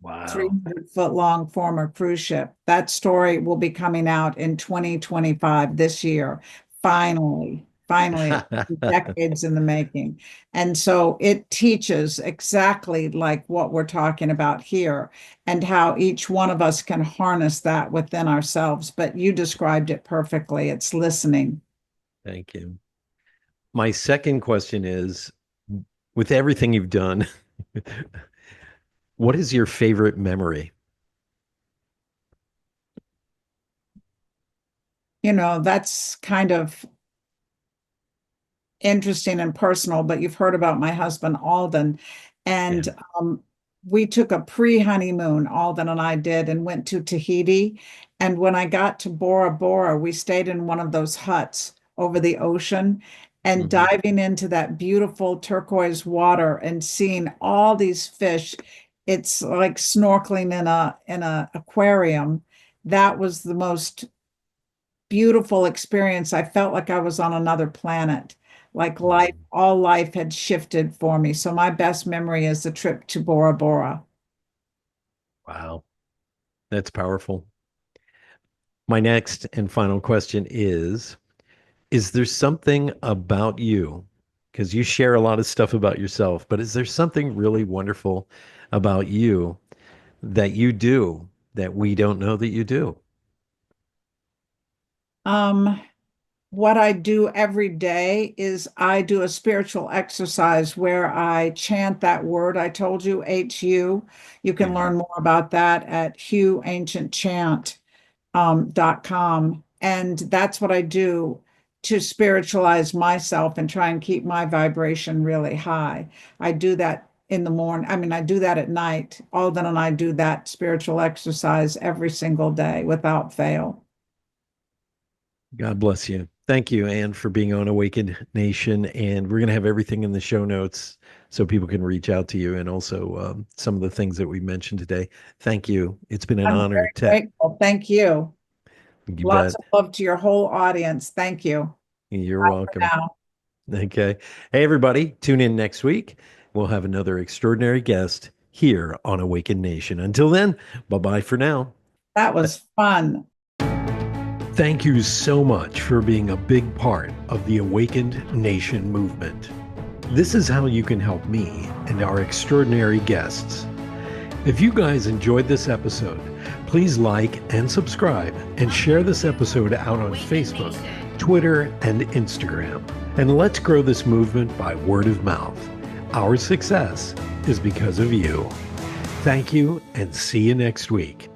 Speaker 2: Wow.
Speaker 1: 300-foot long former cruise ship. That story will be coming out in 2025 this year. Finally, decades in the making. And so it teaches exactly like what we're talking about here and how each one of us can harness that within ourselves. But you described it perfectly. It's listening.
Speaker 2: Thank you. My second question is, with everything you've done, what is your favorite memory?
Speaker 1: That's kind of interesting and personal, but you've heard about my husband, Alden.
Speaker 2: Yeah.
Speaker 1: And we took a pre-honeymoon, Alden and I did, and went to Tahiti. And when I got to Bora Bora, we stayed in one of those huts over the ocean and
Speaker 2: Hmm.
Speaker 1: diving into that beautiful turquoise water and seeing all these fish. It's like snorkeling in a aquarium. that was the most beautiful experience. I felt like I was on another planet, like life, all life had shifted for me. So my best memory is the trip to Bora Bora.
Speaker 2: Wow, that's powerful. My next and final question is there something about you, because you share a lot of stuff about yourself, but is there something really wonderful about you that you do that we don't know that you do?
Speaker 1: Um, what I do every day is I do a spiritual exercise where I chant that word I told you, HU. You can
Speaker 2: Mhm.
Speaker 1: learn more about that at huancientchant.com. And that's what I do to spiritualize myself and try and keep my vibration really high. I do that in the morning. I mean, I do that at night. Alden and I do that spiritual exercise every single day without fail.
Speaker 2: God bless you. Thank you, Anne, for being on Awakened Nation. And we're going to have everything in the show notes so people can reach out to you and also some of the things that we mentioned today. Thank you. It's been an
Speaker 1: I'm
Speaker 2: honor
Speaker 1: very
Speaker 2: to,
Speaker 1: grateful. Thank you.
Speaker 2: you
Speaker 1: Lots
Speaker 2: bet.
Speaker 1: of love to your whole audience. Thank you.
Speaker 2: You're
Speaker 1: Bye for
Speaker 2: welcome.
Speaker 1: now.
Speaker 2: Okay. Hey, everybody, tune in next week. We'll have another extraordinary guest here on Awakened Nation. Until then, bye bye for now.
Speaker 1: That was fun.
Speaker 2: Thank you so much for being a big part of the Awakened Nation movement. This is how you can help me and our extraordinary guests. If you guys enjoyed this episode, please like and subscribe and share this episode out on Facebook, Twitter, and Instagram. And let's grow this movement by word of mouth. Our success is because of you. Thank you and see you next week.